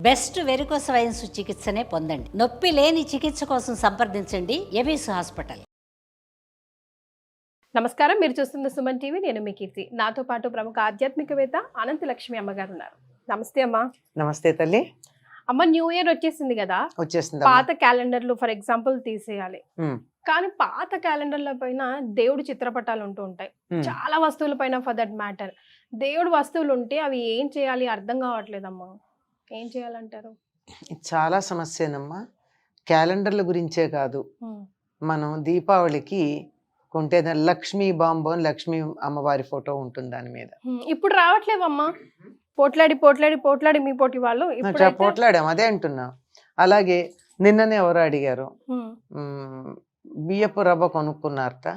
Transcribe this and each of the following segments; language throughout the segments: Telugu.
బెస్ట్ వెరికోస్ వెయిన్స్ చికిత్సనే పొందండి. నొప్పి లేని చికిత్స కోసం సంప్రదించండి ఎబిస్ హాస్పిటల్. నమస్కారం, మీరు చూస్తున్న సుమన్ టీవీ. నేను మీ కీర్తి. నాతో పాటు ప్రముఖ ఆధ్యాత్మికవేత్త అనంత లక్ష్మి అమ్మగారు ఉన్నారు. నమస్తే అమ్మా. నమస్తే తల్లి. అమ్మ, న్యూ ఇయర్ వచ్చేసింది కదా, వచ్చేసింది. పాత క్యాలెండర్లు ఫర్ ఎగ్జాంపుల్ తీసేయాలి. కానీ పాత క్యాలెండర్ల పైన దేవుడు చిత్రపటాలు ఉంటూ ఉంటాయి, చాలా వస్తువుల పైన ఫర్ దట్ మ్యాటర్. దేవుడు వస్తువులు ఉంటే అవి ఏం చేయాలి అర్థం కావట్లేదమ్మా. ఏం చేయాలంటారు? చాలా సమస్యనమ్మా. క్యాలెండర్ల గురించే కాదు, మనం దీపావళికి కొంటే లక్ష్మీ బాంబు అని లక్ష్మీ అమ్మవారి ఫోటో ఉంటుంది దాని మీద. ఇప్పుడు రావట్లేవమ్మా, పోట్లాడి పోట్లాడి పోట్లాడి మీ పోటీ వాళ్ళు పోట్లాడాం, అదే అంటున్నా. అలాగే నిన్ననే ఎవరు అడిగారు, బియ్యపు రవ్వ కొనుక్కున్నారట,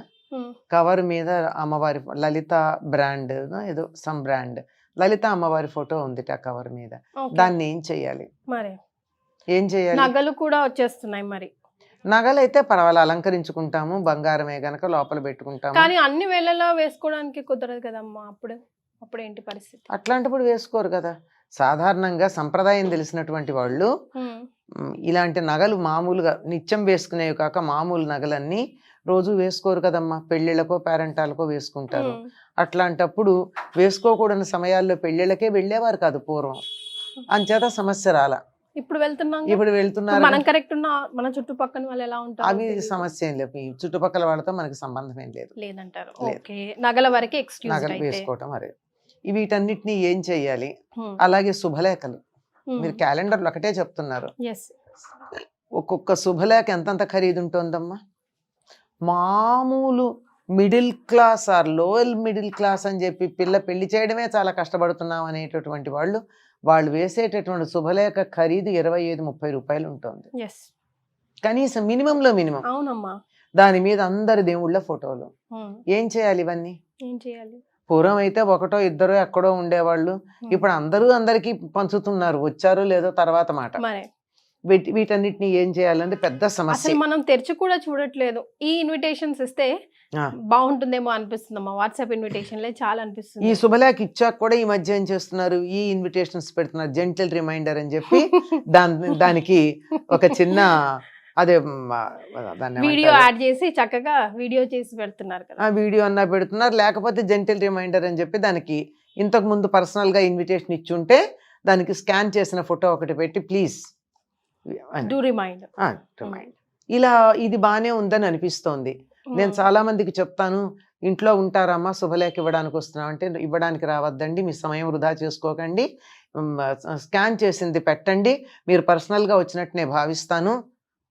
కవర్ మీద అమ్మవారి లలిత బ్రాండ్ ఏదో సమ్ బ్రాండ్ లలిత అమ్మవారి ఫోటో ఉంది ఆ కవర్ మీద. దాన్ని ఏం చెయ్యాలి? మరి ఏం చెయ్యాలి? నగలు కూడా వచ్చేస్తున్నాయి. మరి నగలు అయితే పర్వాలేదు, అలంకరించుకుంటాము, బంగారమే గనక లోపల పెట్టుకుంటాము. కానీ అన్ని వేళలా వేసుకోవడానికి కుదరదు కదమ్మా. అప్పుడు ఏంటి పరిస్థితి? అట్లాంటప్పుడు వేసుకోరు కదా. సాధారణంగా సంప్రదాయం తెలిసినటువంటి వాళ్ళు ఇలాంటి నగలు మామూలుగా నిత్యం వేసుకునేవి కాక మామూలు నగలన్నీ రోజు వేసుకోరు కదమ్మా. పెళ్లిళ్ళకో పేరెంటాలకో వేసుకుంటారు. అట్లాంటప్పుడు వేసుకోకూడని సమయాల్లో పెళ్లిళ్ళకే వెళ్ళేవారు కాదు పూర్వం. అంచేత సమస్య రాలా. ఇప్పుడు వెళ్తున్నారు. మనం కరెక్ట్ ఉన్నా మన చుట్టుపక్కల వాళ్ళు ఎలా ఉంటారు అవి సమస్య ఏం లేదు. చుట్టుపక్కల వాళ్ళతో మనకి సంబంధం ఏం లేదంటారు. నగల వరకే నగలు వేసుకోవటం. అరే వీటన్నిటిని ఏం చెయ్యాలి? అలాగే శుభలేఖలు. మీరు క్యాలెండర్లు ఒకటే చెప్తున్నారు, ఒక్కొక్క శుభలేఖ ఎంతంత ఖరీదు ఉంటుందమ్మా. మామూలు middle class are lower middle class అని చెప్పి పెళ్లి చేయడమే చాలా కష్టపడుతున్నాం అనేటటువంటి వాళ్ళు వేసేటటువంటి శుభలేఖ ఖరీదు 25-30 రూపాయలు ఉంటుంది కనీసం, మినిమంలో మినిమం. అవునమ్మా. దాని మీద అందరి దేవుళ్ళ ఫోటోలు. ఏం చేయాలి ఇవన్నీ? ఏం చేయాలి? పూర్వం అయితే ఒకటో ఇద్దరో ఎక్కడో ఉండేవాళ్ళు, ఇప్పుడు అందరికీ పంచుతున్నారు. వచ్చారో లేదో తర్వాత మాట. వీటన్నిటిని ఏం చేయాలంటే పెద్ద సమస్య. మనం తెరిచి కూడా చూడట్లేదు. ఈ ఇన్విటేషన్స్ ఇస్తే బాగుంటుందేమో అనిపిస్తుందమ్మా. వాట్సాప్ ఇన్విటేషన్లే చాలా అనిపిస్తుంది. ఈ శుభలేఖ ఇచ్చాక కూడా ఈ మధ్య ఏం చేస్తున్నారు, ఈ ఇన్విటేషన్స్ పెడుతున్నారు, జెంటిల్ రిమైండర్ అని చెప్పి దానికి ఒక చిన్న అదే వీడియో యాడ్ చేసి చక్కగా వీడియో చేసి పెడుతున్నారు కదా. వీడియో అన్నా పెడుతున్నారు, లేకపోతే జెంటిల్ రిమైండర్ అని చెప్పి దానికి ఇంతకు ముందు పర్సనల్ గా ఇన్విటేషన్ ఇచ్చుంటే దానికి స్కాన్ చేసిన ఫోటో ఒకటి పెట్టి ప్లీజ్ రిమైండ్. ఇలా ఇది బానే ఉందని అనిపిస్తోంది. నేను చాలా మందికి చెప్తాను, ఇంట్లో ఉంటారమ్మా శుభలేఖ ఇవ్వడానికి వస్తున్నాం అంటే ఇవ్వడానికి రావద్దండి, మీ సమయం వృధా చేసుకోకండి, స్కాన్ చేసింది పెట్టండి, మీరు పర్సనల్గా వచ్చినట్టు నేను భావిస్తాను,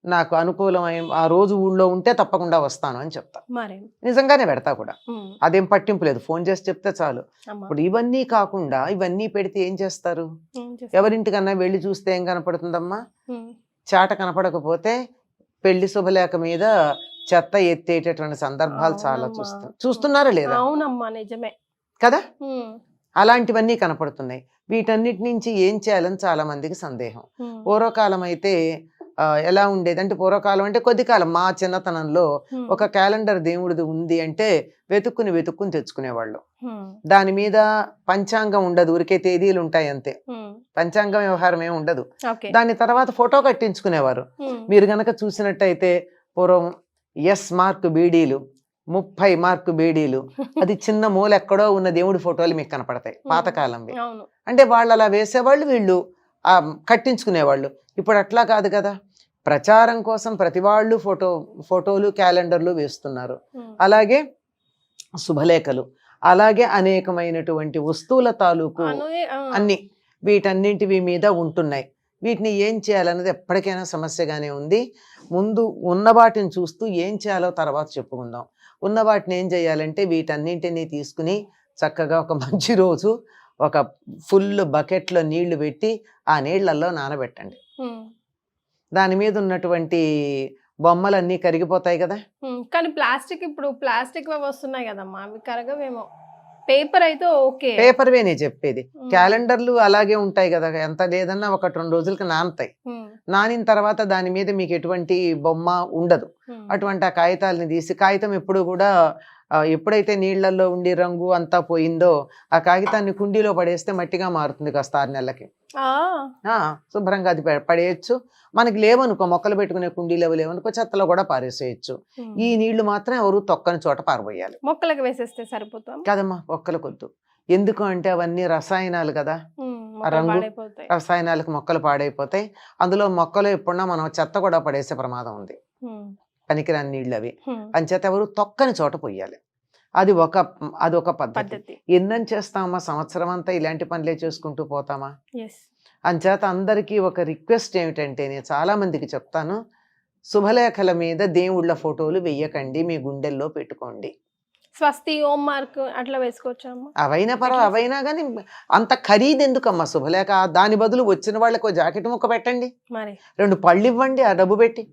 నాకు అనుకూలమైన ఆ రోజు ఊళ్ళో ఉంటే తప్పకుండా వస్తాను అని చెప్తా. నిజంగానే పెడతా కూడా, అదేం పట్టింపు లేదు, ఫోన్ చేసి చెప్తే చాలు. ఇప్పుడు ఇవన్నీ కాకుండా ఇవన్నీ పెడితే ఏం చేస్తారు? ఎవరింటికన్నా వెళ్ళి చూస్తే ఏం కనపడుతుందమ్మా? చాట కనపడకపోతే పెళ్లి శుభలేఖ మీద చెత్త ఎత్తేటటువంటి సందర్భాలు చాలా చూస్తున్నారా లేదా? అవునమ్మా, నిజమే కదా. అలాంటివన్నీ కనపడుతున్నాయి. వీటన్నిటి నుంచి ఏం చేయాలని చాలా మందికి సందేహం. పూర్వకాలం అయితే ఎలా ఉండేది అంటే, పూర్వకాలం అంటే కొద్ది కాలం మా చిన్నతనంలో ఒక క్యాలెండర్ దేవుడిది ఉంది అంటే వెతుక్కుని తెచ్చుకునేవాళ్ళు. దాని మీద పంచాంగం ఉండదు, ఊరికే తేదీలు ఉంటాయి అంతే, పంచాంగం వ్యవహారం ఏమి ఉండదు. దాని తర్వాత ఫోటో కట్టించుకునేవారు. మీరు గనక చూసినట్టయితే పూర్వం ఎస్ మార్క్ బీడీలు, 30 మార్కు బీడీలు, అది చిన్న మూల ఎక్కడో ఉన్న దేవుడి ఫోటోలు మీకు కనపడతాయి పాతకాలంవి. అంటే వాళ్ళు అలా వేసేవాళ్ళు, వీళ్ళు కట్టించుకునేవాళ్ళు. ఇప్పుడు అట్లా కాదు కదా. ప్రచారం కోసం ప్రతి వాళ్ళు ఫోటోలు క్యాలెండర్లు వేస్తున్నారు. అలాగే శుభలేఖలు, అలాగే అనేకమైనటువంటి వస్తువుల తాలూకు అన్ని వీటన్నింటివి మీద ఉంటున్నాయి. వీటిని ఏం చేయాలన్నది ఎప్పటికైనా సమస్యగానే ఉంది. ముందు ఉన్న వాటిని చూస్తూ ఏం చేయాలో తర్వాత చెప్పుకుందాం. ఉన్న వాటిని ఏం చేయాలంటే వీటన్నింటినీ తీసుకుని చక్కగా ఒక మంచి రోజు ఒక ఫుల్ బకెట్లో నీళ్లు పెట్టి ఆ నీళ్లలో నానబెట్టండి. దాని మీద ఉన్నటువంటి బొమ్మలన్నీ కరిగిపోతాయి కదా. కానీ ఇప్పుడు ప్లాస్టిక్ వస్తున్నాయి కదమ్మా, అవి కరగవేమో. పేపర్ అయితే ఓకే, పేపర్వే నేను చెప్పేది. క్యాలెండర్లు అలాగే ఉంటాయి కదా, ఎంత లేదన్నా 1-2 రోజులకి నానతాయి. నానిన తర్వాత దాని మీద మీకు ఎటువంటి బొమ్మ ఉండదు. అటువంటి ఆ కాగితాలని తీసి, కాగితం ఎప్పుడు కూడా ఎప్పుడైతే నీళ్లలో ఉండి రంగు అంతా పోయిందో ఆ కాగితాన్ని కుండీలో పడేస్తే మట్టిగా మారుతుంది కాస్త 6 నెలలకి. శుభ్రంగా అది పడేయచ్చు. మనకి లేవనుకో, మొక్కలు పెట్టుకునే కుండీలు అవి లేవనుకో, చెత్తలో కూడా పారేసేయచ్చు. ఈ నీళ్లు మాత్రం ఎవరు తొక్కని చోట పారబోయాలి. మొక్కలకు వేసేస్తే సరిపోతాం కదమ్మా, మొక్కలకు వద్దు. ఎందుకు అంటే అవన్నీ రసాయనాలు కదా, ఆ రంగు రసాయనాలకు మొక్కలు పాడైపోతాయి. అందులో మొక్కలు ఎప్పుడన్నా మనం చెత్త కూడా పడేసే ప్రమాదం ఉంది, పనికిరాని నీళ్ళు అవి. అంచేత ఎవరు తొక్కని చోట పోయాలి. అదొక పద్ధతి. ఎన్నని చేస్తామా, సంవత్సరం అంతా ఇలాంటి పనులే చేసుకుంటూ పోతామా? అంచేత అందరికీ ఒక రిక్వెస్ట్ ఏమిటంటే, నేను చాలా మందికి చెప్తాను, శుభలేఖల మీద దేవుళ్ళ ఫోటోలు వెయ్యకండి, మీ గుండెల్లో పెట్టుకోండి. స్వస్తి, ఓం మార్క్ అట్లా వేసుకోవచ్చమ్మా. అవైనా కానీ అంత ఖరీదు ఎందుకమ్మా శుభలేఖ? దాని బదులు వచ్చిన వాళ్ళకి ఒక జాకెట్ ముక్క పెట్టండి, 2 పళ్ళు ఇవ్వండి ఆ డబ్బు పెట్టి.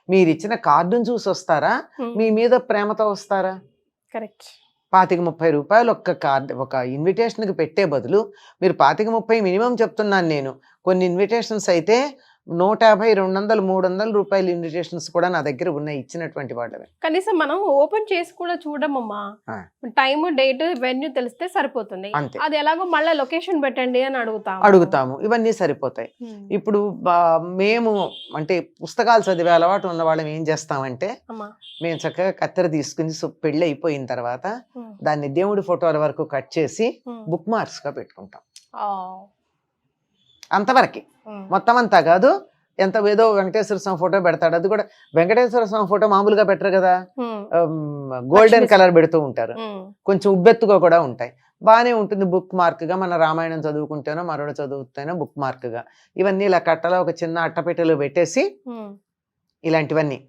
మీరు ఇచ్చిన కార్డును చూసి వస్తారా, మీ మీద ప్రేమతో వస్తారా? కరెక్ట్. 25-30 రూపాయలు ఒక్క కార్డు, ఒక ఇన్విటేషన్కి పెట్టే బదులు మీరు 25-30 మినిమం చెప్తున్నాను నేను. కొన్ని ఇన్విటేషన్స్ అయితే 150, 200, 300 రూపాయల ఇన్విటేషన్స్ కూడా నా దగ్గర ఉన్నాయి, ఇచ్చినటువంటి వాళ్ళవి. కనీసం మనం ఓపెన్ చేసి కూడా చూడమమ్మా. టైం, డేట్, వెన్యూ తెలిస్తే సరిపోతుంది. అది ఎలాగో మళ్ళీ లొకేషన్ పెట్టండి అని అడుగుతాము. ఇవన్నీ సరిపోతాయి. ఇప్పుడు మేము అంటే పుస్తకాలు చదివే అలవాటు ఉన్న వాళ్ళం ఏం చేస్తామంటే, మేము చక్కగా కత్తెర తీసుకుని పెళ్ళి అయిపోయిన తర్వాత దాన్ని దేవుడి ఫోటోల వరకు కట్ చేసి బుక్ మార్క్స్ గా పెట్టుకుంటాం. అంతవరకు, మొత్తం అంతా కాదు. ఏదో వెంకటేశ్వర స్వామి ఫోటో పెడతాడు, అది కూడా వెంకటేశ్వర స్వామి ఫోటో మామూలుగా పెట్టరు కదా, గోల్డెన్ కలర్ పెడుతూ ఉంటారు, కొంచెం ఉబ్బెత్తుగా కూడా ఉంటాయి. బాగానే ఉంటుంది బుక్ మార్క్ గా. మన రామాయణం చదువుకుంటేనో మరొకటి చదువుతేనో బుక్ మార్క్ గా. ఇవన్నీ ఇలా కట్టలో ఒక చిన్న అట్టపెట్టెలో పెట్టేసి, ఇలాంటివన్నీ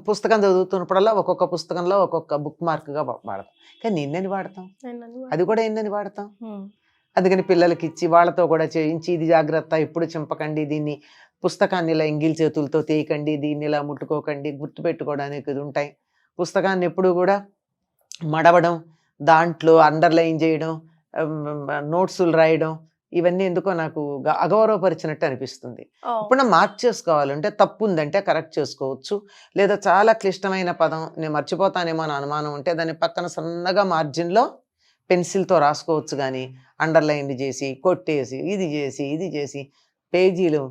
పుస్తకం చదువుతున్నప్పుడల్లా ఒక్కొక్క పుస్తకంలో ఒక్కొక్క బుక్ మార్క్ గా వాడతాం. కానీ ఎన్నని వాడతాం, అది కూడా ఎన్నని వాడతాం. అందుకని పిల్లలకి ఇచ్చి వాళ్ళతో కూడా చేయించి, ఇది జాగ్రత్త, ఇప్పుడు చింపకండి, దీన్ని పుస్తకాన్ని ఇలా ఎంగిల్ చేతులతో తీయకండి, దీన్ని ఇలా ముట్టుకోకండి, గుర్తుపెట్టుకోవడానికి ఇది ఉంటాయి. పుస్తకాన్ని ఎప్పుడు కూడా మడవడం, దాంట్లో అండర్లైన్ చేయడం, నోట్సులు రాయడం, ఇవన్నీ ఎందుకో నాకు అగౌరవపరిచినట్టు అనిపిస్తుంది. ఇప్పుడు మార్క్ చేసుకోవాలంటే తప్పు ఉందంటే కరెక్ట్ చేసుకోవచ్చు. లేదా చాలా క్లిష్టమైన పదం నేను మర్చిపోతానేమో అని అనుమానం ఉంటే దాన్ని పక్కన సన్నగా మార్జిన్లో పెన్సిల్తో రాసుకోవచ్చు. కానీ అండర్లైన్ చేసి, కొట్టేసి, ఇది చేసి పేజీలు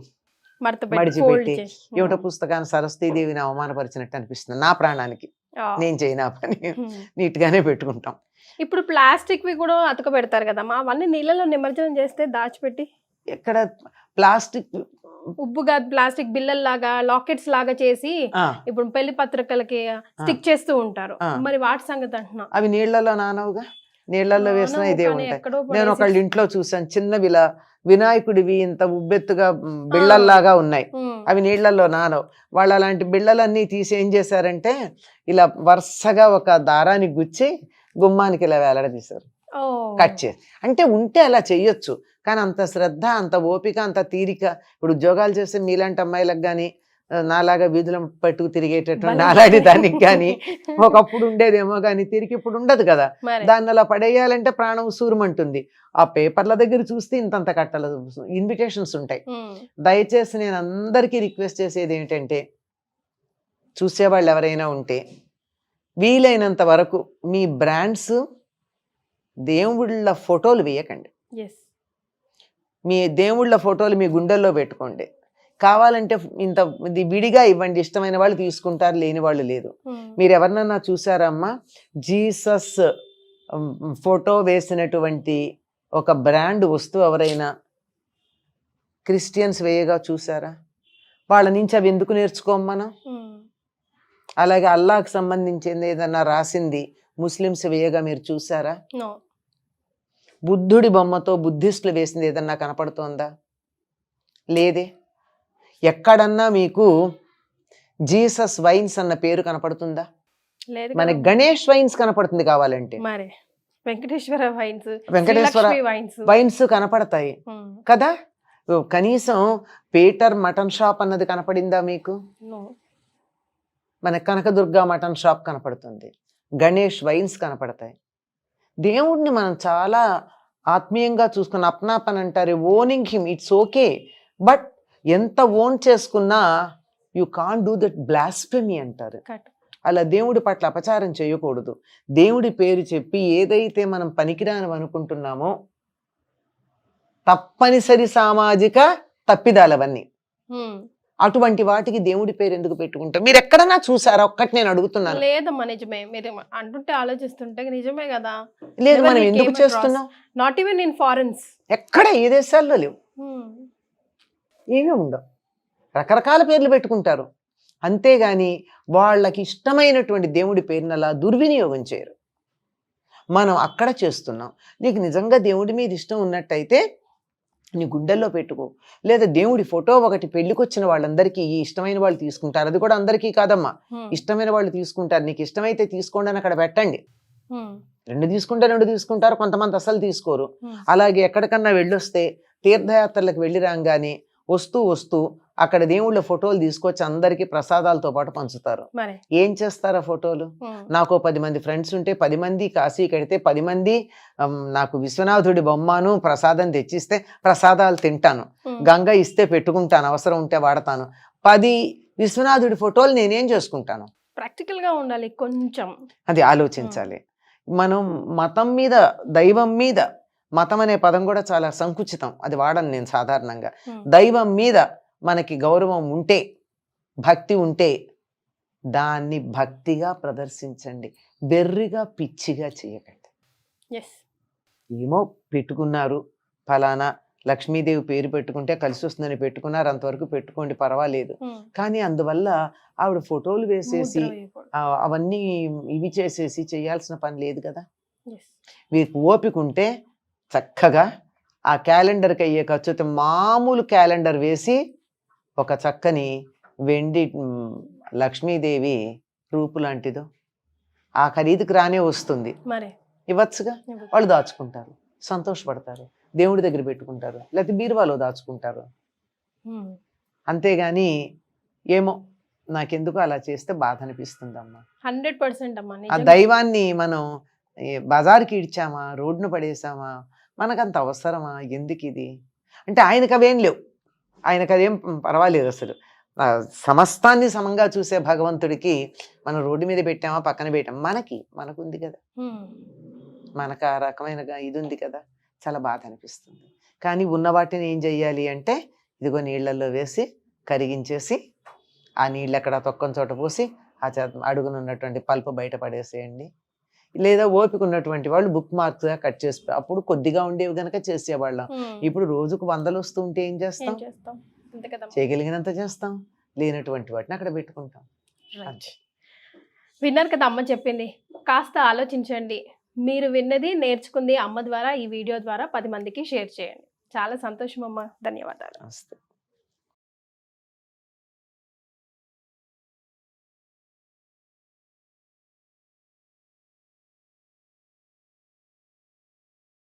మడిచిపెట్టి ఏమిటో పుస్తకాన్ని సరస్వతీదేవిని అవమానపరిచినట్టు అనిపిస్తుంది నా ప్రాణానికి. నేను చేయనా పని నీట్ గానే పెట్టుకుంటాం. ఇప్పుడు ప్లాస్టిక్ వి కూడా అతక పెడతారు కదమ్మా, అవన్నీ నీళ్ళలో నిమజ్జనం చేస్తే దాచిపెట్టి, ఎక్కడ ప్లాస్టిక్ ఉబ్బుగా ప్లాస్టిక్ బిల్లల్లాగా, లాకెట్స్ లాగా చేసి ఇప్పుడు పెళ్లి పత్రికలకి స్టిక్ చేస్తూ ఉంటారు. మరి వాటి సంగతి అంటున్నా, అవి నీళ్లలో నానవుగా, నీళ్లలో వేసినా ఇదే ఉంటాయి. నేను ఒకళ్ళ ఇంట్లో చూసాను, చిన్న వినాయకుడివి ఇంత ఉబ్బెత్తుగా బిళ్ళల్లాగా ఉన్నాయి, అవి నీళ్లలో నానవు. వాళ్ళు అలాంటి బిళ్ళలన్నీ తీసి ఏం చేశారంటే ఇలా వరుసగా ఒక దారాన్ని గుచ్చి గుమ్మానికి ఇలా వేలాడదీశారు, కట్ చేసి. అంటే ఉంటే అలా చెయ్యొచ్చు, కానీ అంత శ్రద్ధ, అంత ఓపిక, అంత తీరిక ఇప్పుడు ఉద్యోగాలు చేస్తే మీలాంటి అమ్మాయిలకు కానీ నాలాగా వీధుల పట్టుకు తిరిగేటటువంటి నాలాంటి దానికి కానీ ఒకప్పుడు ఉండేదేమో, కానీ తిరిగి ఇప్పుడు ఉండదు కదా. దాన్ని అలా పడేయాలంటే ప్రాణం సూరమంటుంది. ఆ పేపర్ల దగ్గర చూస్తే ఇంతంత కట్టలు ఇన్విటేషన్స్ ఉంటాయి. దయచేసి నేను అందరికీ రిక్వెస్ట్ చేసేది ఏంటంటే, చూసేవాళ్ళు ఎవరైనా ఉంటే వీలైనంత వరకు మీ బ్రాండ్స్ దేవుళ్ళ ఫోటోలు వేయకండి. మీ దేవుళ్ళ ఫోటోలు మీ గుండెల్లో పెట్టుకోండి. కావాలంటే ఇంత విడిగా ఇవ్వండి, ఇష్టమైన వాళ్ళు తీసుకుంటారు, లేని వాళ్ళు లేదు. మీరు ఎవరినన్నా చూసారా అమ్మా, జీసస్ ఫోటో వేసినటువంటి ఒక బ్రాండ్ వస్తువు ఎవరైనా క్రిస్టియన్స్ వేయగా చూసారా? వాళ్ళ నుంచి అవి ఎందుకు నేర్చుకోం మనం? అలాగే అల్లాహ్కి సంబంధించింది ఏదన్నా రాసింది ముస్లిమ్స్ వేయగా మీరు చూసారా? బుద్ధుడి బొమ్మతో బుద్ధిస్టులు వేసింది ఏదన్నా కనపడుతోందా? లేదే. ఎక్కడన్నా మీకు జీసస్ వైన్స్ అన్న పేరు కనపడుతుందా? మనకి గణేష్ వైన్స్ కనపడుతుంది కావాలంటే, వెంకటేశ్వర వైన్స్ కనపడతాయి కదా. కనీసం పీటర్ మటన్ షాప్ అన్నది కనపడిందా మీకు? మన కనకదుర్గ మటన్ షాప్ కనపడుతుంది, గణేష్ వైన్స్ కనపడతాయి. దేవుడిని మనం చాలా ఆత్మీయంగా చూసుకున్న అప్నాపన్ అంటారు, owning him, it's okay. But ఎంత ఓన్ చేసుకున్నా you can't do that blasphemy అంటారు. అలా దేవుడి పట్ల అపచారం చేయకూడదు. దేవుడి పేరు చెప్పి ఏదైతే మనం పనికిరాని అనుకుంటున్నామో తప్పనిసరి సామాజిక తప్పిదాలవన్నీ. ఉమ్. అటువంటి వాటికి దేవుడి పేరు ఎందుకు పెట్టుకుంటారు? మీరు ఎక్కడన్నా చూసారా? ఒక్కటి నేను అడుగుతున్నాను. లేదమ్మా, నిజమే. మీరు అంటుంటే ఆలోచిస్తుంటే నిజమే కదా. లేదు, మనం ఎందుకు చేస్తున్నాం? Not even in foreigns. ఎక్కడ ఏ దేశాల్లో లేవు, ఏమీ ఉండవు. రకరకాల పేర్లు పెట్టుకుంటారు, అంతేగాని వాళ్ళకి ఇష్టమైనటువంటి దేవుడి పేరుని అలా దుర్వినియోగం చేయరు. మనం అక్కడ చేస్తున్నాం. నీకు నిజంగా దేవుడి మీద ఇష్టం ఉన్నట్టయితే నీ గుండెల్లో పెట్టుకో. లేదా దేవుడి ఫోటో ఒకటి, పెళ్లికొచ్చిన వాళ్ళందరికీ ఇష్టమైన వాళ్ళు తీసుకుంటారు. అది కూడా అందరికీ కాదమ్మా, ఇష్టమైన వాళ్ళు తీసుకుంటారు. నీకు ఇష్టమైతే తీసుకోండి అని అక్కడ పెట్టండి. 2 తీసుకుంటారు, కొంతమంది అసలు తీసుకోరు. అలాగే ఎక్కడికన్నా వెళ్ళొస్తే తీర్థయాత్రలకు వెళ్ళి రాగానే వస్తూ అక్కడ దేవుళ్ళ ఫోటోలు తీసుకొచ్చి అందరికీ ప్రసాదాలతో పాటు పంచుతారు. ఏం చేస్తారు ఆ ఫోటోలు? నాకు 10 మంది ఫ్రెండ్స్ ఉంటే 10 మంది కాశీ కడితే 10 మంది నాకు విశ్వనాథుడి బొమ్మను ప్రసాదం తెచ్చిస్తే ప్రసాదాలు తింటాను, గంగ ఇస్తే పెట్టుకుంటాను, అవసరం ఉంటే వాడతాను. 10 విశ్వనాథుడి ఫోటోలు నేనేం చేసుకుంటాను? ప్రాక్టికల్ గా ఉండాలి కొంచెం, అది ఆలోచించాలి. మనం మతం మీద, దైవం మీద, మతం అనే పదం కూడా చాలా సంకుచితం, అది వాడను నేను సాధారణంగా. దైవం మీద మనకి గౌరవం ఉంటే, భక్తి ఉంటే దాన్ని భక్తిగా ప్రదర్శించండి, బెర్రిగా పిచ్చిగా చేయకండి. ఏమో పెట్టుకున్నారు, ఫలానా లక్ష్మీదేవి పేరు పెట్టుకుంటే కలిసి వస్తుందని పెట్టుకున్నారు, అంతవరకు పెట్టుకోండి, పర్వాలేదు. కానీ అందువల్ల ఆవిడ ఫోటోలు వేసేసి అవన్నీ ఇవి చేసేసి చేయాల్సిన పని లేదు కదా. మీకు ఓపిక ఉంటే చక్కగా ఆ క్యాలెండర్కి అయ్యే ఖర్చుతో మామూలు క్యాలెండర్ వేసి ఒక చక్కని వెండి లక్ష్మీదేవి రూపు లాంటిదో ఆ ఖరీదుకు రానే వస్తుంది, ఇవ్వచ్చుగా. వాళ్ళు దాచుకుంటారు, సంతోషపడతారు, దేవుడి దగ్గర పెట్టుకుంటారు, లేకపోతే బీరువాలో దాచుకుంటారు. అంతేగాని ఏమో నాకెందుకు అలా చేస్తే బాధ అనిపిస్తుంది అమ్మా. 100% అమ్మా. ఆ దైవాన్ని మనం బజార్కి ఇడ్చామా, రోడ్డును పడేసామా, మనకంత అవసరమా, ఎందుకు ఇది అంటే? ఆయనకు అవేం లేవు, ఆయనకు అదేం పర్వాలేదు అసలు. సమస్తాన్ని సమంగా చూసే భగవంతుడికి మనం రోడ్డు మీద పెట్టామా, పక్కన పెట్టామా, మనకుంది కదా, మనకు ఆ రకమైన ఇది ఉంది కదా. చాలా బాధ అనిపిస్తుంది. కానీ ఉన్న వాటిని ఏం చెయ్యాలి అంటే, ఇదిగో నీళ్ళల్లో వేసి కరిగించేసి ఆ నీళ్ళు ఎక్కడ తొక్కని చోట పోసి ఆ అడుగునున్నటువంటి పల్పు బయట పడేసేయండి. లేదా ఓపిక ఉన్నటువంటి వాళ్ళు బుక్ మార్క్స్గా కట్ చేసి, అప్పుడు కొద్దిగా ఉండేవి కనుక చేసేవాళ్ళం. ఇప్పుడు రోజుకు 100 వస్తూ ఉంటే ఏం చేస్తాం? చేయగలిగినంత చేస్తాం, లేనటువంటి వాటిని అక్కడ పెట్టుకుంటాం. విన్నారు కదా అమ్మ చెప్పింది, కాస్త ఆలోచించండి. మీరు విన్నది, నేర్చుకుంది అమ్మ ద్వారా, ఈ వీడియో ద్వారా 10 మందికి షేర్ చేయండి. చాలా సంతోషం అమ్మ, ధన్యవాదాలు.